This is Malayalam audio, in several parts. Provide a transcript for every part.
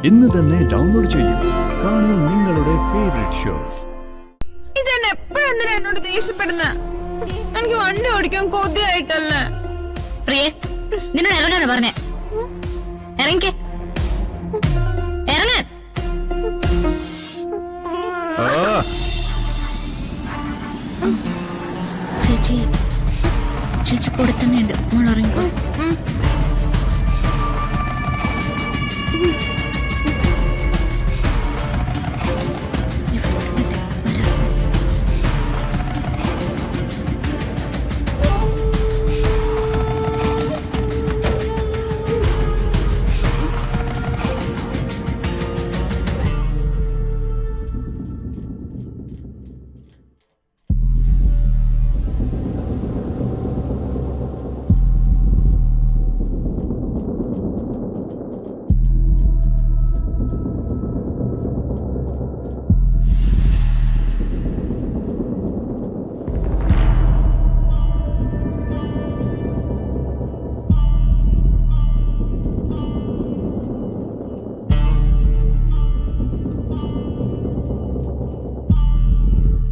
ഇന്ന് തന്നെ ഡൗൺലോഡ് ചെയ്യൂ. കാണൂ നിങ്ങളുടെ ഫേവറേറ്റ് ഷോസ്. എപ്പോഴെന്തിനാ എന്നോട് ദേഷ്യപ്പെടുന്ന? എനിക്ക് വണ്ടി ഓടിക്കാൻ കൊതിയായിട്ടല്ലേ. പ്രിയേ, നിന്നോട് ഇറങ്ങാന്ന് പറഞ്ഞേ. ഇറങ്ങിക്കേ, ഇറങ്ങാൻ. ചേച്ചി ചേച്ചി കൂടെ തന്നെയുണ്ട്. മോൾ ഇറങ്ങിക്കോ.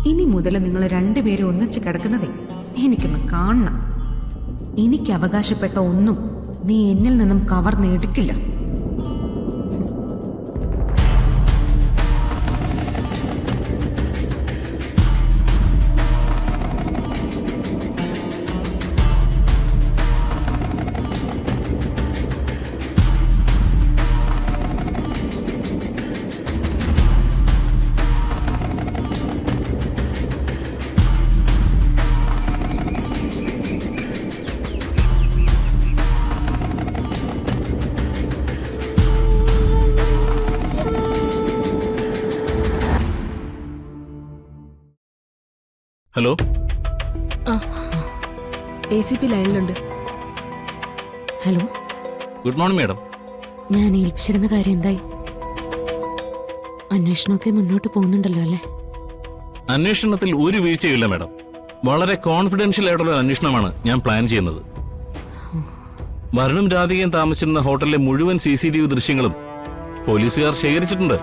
ഇനി മുതൽ നിങ്ങൾ രണ്ടുപേരും ഒന്നിച്ച് കിടക്കുന്നതേ എനിക്കൊന്ന് കാണണം. എനിക്ക് അവകാശപ്പെട്ട ഒന്നും നീ എന്നിൽ നിന്നും കവർന്നെടുക്കില്ല. ഹലോ, ACP ലൈനിലുണ്ട്. Hello, good morning madam. ഞാൻ ഏൽപ്പിച്ചിരുന്ന കാര്യം എന്തായി? അന്വേഷണമൊക്കെ മുന്നോട്ട് പോകുന്നുണ്ടല്ലോ അല്ലേ? അന്വേഷണത്തിൽ ഒരു വീഴ്ചയില്ല മാഡം. വളരെ കോൺഫിഡൻഷ്യൽ ആയിട്ടുള്ള അന്വേഷണമാണ് ഞാൻ പ്ലാൻ ചെയ്യുന്നത്. വരുണും രാധികയും താമസിച്ചിരുന്ന ഹോട്ടലിലെ മുഴുവൻ CCTV ദൃശ്യങ്ങളും പോലീസുകാർ ശേഖരിച്ചിട്ടുണ്ട്.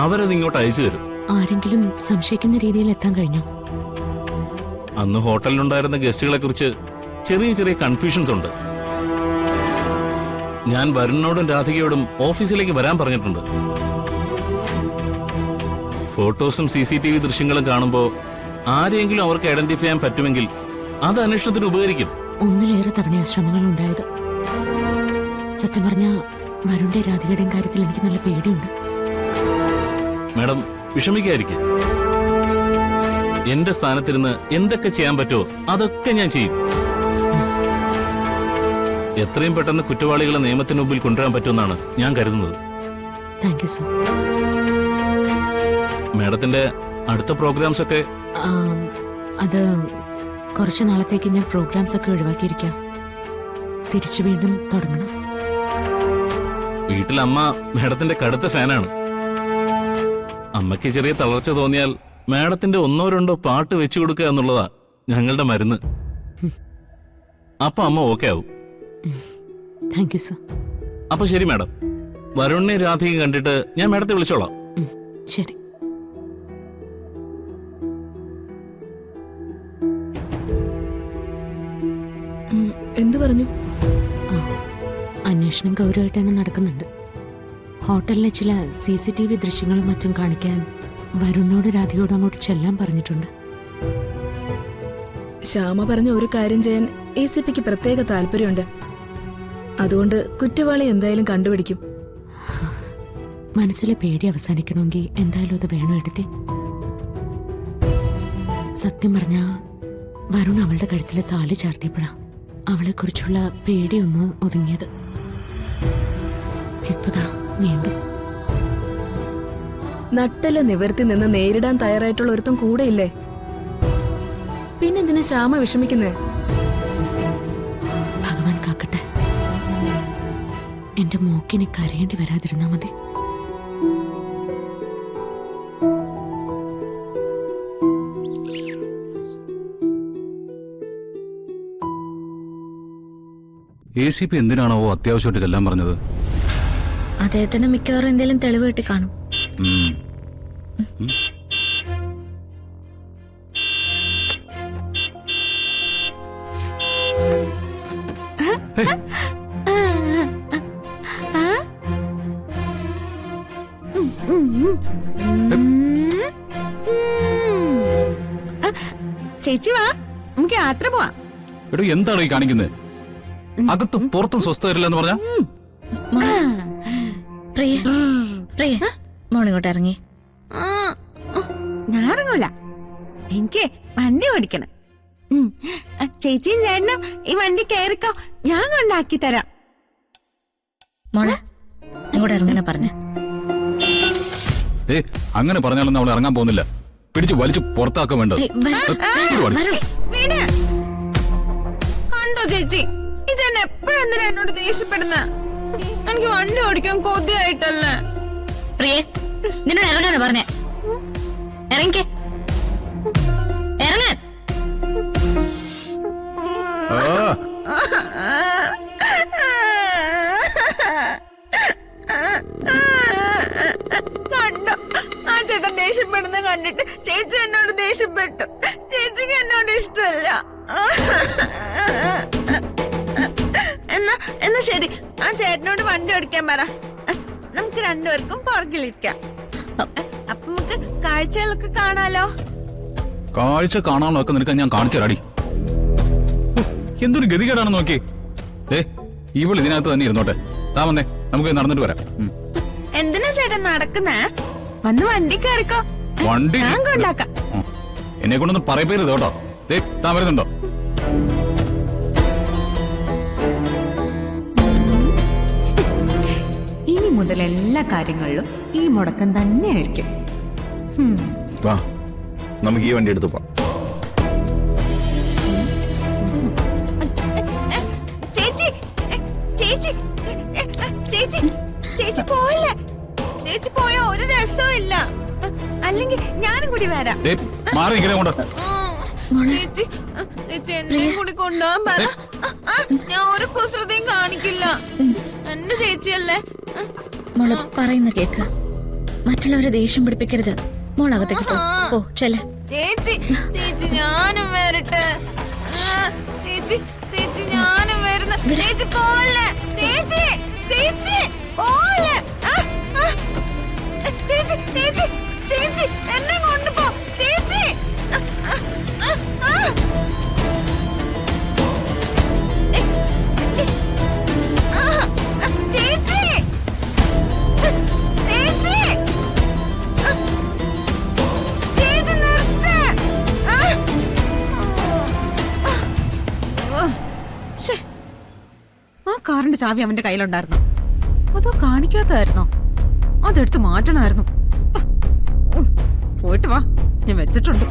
അവരത് ഇങ്ങോട്ട് അയച്ചു തരും. ആരെങ്കിലും സംശയിക്കുന്ന രീതിയിൽ എത്താൻ കഴിഞ്ഞോ? അന്ന് ഹോട്ടലിലുണ്ടായിരുന്ന ഗസ്റ്റുകളെ കുറിച്ച് ചെറിയ ചെറിയ കൺഫ്യൂഷൻസ് ഉണ്ട്. ഞാൻ വരുണിനോടും രാധികയോടും ഓഫീസിലേക്ക് വരാൻ പറഞ്ഞിട്ടുണ്ട്. ഫോട്ടോസും CCTV ദൃശ്യങ്ങളും കാണുമ്പോൾ ആരെയെങ്കിലും അവർക്ക് ഐഡന്റിഫൈ ചെയ്യാൻ പറ്റുമെങ്കിൽ അത് അന്വേഷണത്തിന് ഉപകരിക്കും. ഒന്നിലേറെ തവണ ശ്രമങ്ങൾ ഉണ്ടായത്. സത്യം പറഞ്ഞ വരുണിന്റെ രാധികയുടെയും കാര്യത്തിൽ എനിക്ക് നല്ല പേടിയുണ്ട്. മാഡം വിഷമിക്കാതിരിക്കും. എന്റെ സ്ഥാനത്തിരുന്ന് എന്തൊക്കെ ചെയ്യാൻ പറ്റുമോ അതൊക്കെ ഞാൻ ചെയ്യും. എത്രയും പെട്ടെന്ന് കുറ്റവാളികളെ നിയമത്തിന് മുമ്പിൽ കൊണ്ടുവരാൻ പറ്റുമെന്നാണ് ഞാൻ കരുതുന്നത്. Thank you sir. മാഡത്തിന്റെ അടുത്ത പ്രോഗ്രാംസ് ഒക്കെ? അത് കുറച്ചു നാളത്തേക്ക് ഞാൻ പ്രോഗ്രാംസ് ഒക്കെ ഒഴിവാക്കിയിരിക്കാം. തിരിച്ചു വീണ്ടും തുടങ്ങണം. വീട്ടിൽ അമ്മ മാഡത്തിന്റെ കടുത്ത ഫാനാണ്. അമ്മയ്ക്ക് ചെറിയ തളർച്ച തോന്നിയാൽ മാഡത്തിന്റെ 1-2 പാട്ട് വെച്ചു കൊടുക്കുക എന്നുള്ളതാ ഞങ്ങളുടെ മരുന്ന്. അപ്പൊ അമ്മ ഓക്കെ ആവും. Thank you sir. അപ്പൊ ശരി മാഡം, വരുണിനെ രാധികയും കണ്ടിട്ട് ഞാൻ മാഡത്തെ വിളിച്ചോളാം. ശരി. എന്ത് പറഞ്ഞു? അന്വേഷണം ഗൗരവമായിട്ട് തന്നെ നടക്കുന്നുണ്ട്. ഹോട്ടലിലെ ചില CCTV ദൃശ്യങ്ങളും മറ്റും കാണിക്കാൻ വരുണിനോട് രാധികയോട് അങ്ങോട്ട് ചെല്ലാൻ പറഞ്ഞിട്ടുണ്ട്. ശ്യാമ പറഞ്ഞ ഒരു കാര്യം ചെയ്യാൻ ACPക്ക് പ്രത്യേക താല്പര്യമുണ്ട്. അതുകൊണ്ട് കുറ്റവാളി എന്തായാലും കണ്ടുപിടിക്കും. മനസ്സിലെ പേടി അവസാനിക്കണമെങ്കിൽ എന്തായാലും അത് വേണം എടുത്തി. സത്യം പറഞ്ഞ വരുൺ അവളുടെ കഴുത്തിൽ താലി ചാർത്തിയപ്പോഴാ അവളെക്കുറിച്ചുള്ള പേടിയൊന്ന് ഒതുങ്ങിയത്. ഇപ്പതാ വീണ്ടും നട്ടല നിവർത്തി നിന്ന് നേരിടാൻ തയ്യാറായിട്ടുള്ള ഒരുത്തം കൂടെയില്ലേ? പിന്നെന്തിനാ ശ്യാമ വിഷമിക്കുന്നേ? ഭഗവാൻ കാക്കട്ടെ, എന്റെ മൂക്കിന് കരയേണ്ടി വരാതിരുന്നാ മതി. ACP എന്തിനാണോ അത്യാവശ്യമായിട്ട് ചെല്ലാൻ പറഞ്ഞത്? അദ്ദേഹത്തിന് മിക്കവാറും എന്തെങ്കിലും തെളിവ് കിട്ടി കാണും. ഉം. ചേച്ചി വാ, നമുക്ക് യാത്ര പോവാം. എടോ എന്താണ് ഈ കാണിക്കുന്നത്? അകത്തും പുറത്തും സ്വസ്ഥ വരില്ല എന്ന് പറഞ്ഞാ പ്രിയ പ്രിയ മോളിങ്ങോട്ട് ഇറങ്ങി. ഞാൻ ഇറങ്ങൂല, എനിക്ക് വണ്ടി ഓടിക്കണം. ചേച്ചിയും ചേട്ടനും ഈ വണ്ടി കയറിക്കോ, ഞാൻ കൊണ്ടാക്കി തരാം. മോളെ ഇങ്ങോട്ട് ഇറങ്ങാനാ പറഞ്ഞ. അങ്ങനെ പറഞ്ഞാലൊന്നും അവൾ ഇറങ്ങാൻ പോകുന്നില്ല. പിടിച്ചു വലിച്ചു പുറത്താക്കാൻ വേണ്ടത്. കണ്ടോ ചേച്ചി, ഈ ചേട്ടൻ എപ്പോഴും എന്തിനാ എന്നോട് ദേഷ്യപ്പെടുന്ന? എനിക്ക് വണ്ടി ഓടിക്കാൻ കൊതിയായിട്ടല്ലേ. പ്രിയേ നിന്നോട് ഇറങ്ങാനാ പറഞ്ഞ. ഇറങ്ങിക്കേ, ഇറങ്ങാൻ. കണ്ടോ, ആ ചേട്ടൻ ദേഷ്യപ്പെടുന്ന കണ്ടിട്ട് ചേച്ചി എന്നോട് ദേഷ്യപ്പെട്ടു. ചേച്ചിക്ക് എന്നോട് ഇഷ്ടമല്ല. എന്നാ ശരി, ആ ചേട്ടനോട് വണ്ടി ഓടിക്കാൻ പറ. നമുക്ക് രണ്ടുപേർക്കും പുറകിലിരിക്കാം. അപ്പൊ നമുക്ക് കാഴ്ചകളൊക്കെ കാണാലോ. കാഴ്ച കാണാനൊക്കെ നിനക്ക് ഞാൻ കാണിച്ചു തരാടി. എന്തൊരു ഗതികേടാണെന്ന് നോക്കി. ഇവൾ ഇതിനകത്ത് തന്നെ ഇരുന്നോട്ടെ. താ വന്നേ, നമുക്ക് നടന്നിട്ട് വരാം. എന്തിനാ ചേട്ടൻ നടക്കുന്നേ? വന്ന് വണ്ടി കയറിക്കോ, വണ്ടി ഞാൻ കൊണ്ടാക്കാം. എന്നെ കൊണ്ടൊന്നും പറയരുത് കേട്ടോ. താൻ വരുന്നുണ്ടോ? ഇനി മുതൽ എല്ലാ കാര്യങ്ങളിലും ഈ മുടക്കം തന്നെയായിരിക്കും. വാ, നമുക്ക് ഈ വണ്ടി എടുത്തു പോവാം. ചേച്ചി ചേച്ചി ചേച്ചി ചേച്ചി പോവല്ലേ. ചേച്ചി പോയ ഒരു രസവും ഇല്ല. അല്ലെങ്കിൽ ഞാനും കൂടി വരാം. മാറി ഇങ്ങനെ കൊണ്ട്. ചേച്ചി ചേച്ചി എന്നെയും കൂടി കൊണ്ടുപോകാൻ പറ. ഞാൻ ഒരു കുസൃതിയും കാണിക്കില്ല. എന്റെ ചേച്ചിയല്ലേ. മോള് പറയുന്ന കേക്ക്. മറ്റുള്ളവരെ ദേഷ്യം പിടിപ്പിക്കരുത്. മോളകത്തേക്ക് പോ, ചെല്ല്. ചേച്ചി ചേച്ചി ഞാനും വരട്ടെ. ചേച്ചി ചേച്ചി ഞാനും വരുന്നു. ചേച്ചി പോവല്ലേ. ചേച്ചി ചേച്ചി പോവല്ലേ. ചേച്ചി ചേച്ചി ചേച്ചി എന്നെ കൊണ്ടുപോ. ചേച്ചി ചേച്ചി ചേച്ചി ചേച്ചി നിർത്ത്. ആ കാറിന്റെ ചാവി അവന്റെ കയ്യിലുണ്ടായിരുന്നു. അതോ കാണിക്കാത്തായിരുന്നോ? അതെടുത്ത് മാറ്റണമായിരുന്നു. പോയിട്ട് വാ, ഞാൻ വെച്ചിട്ടുണ്ട്.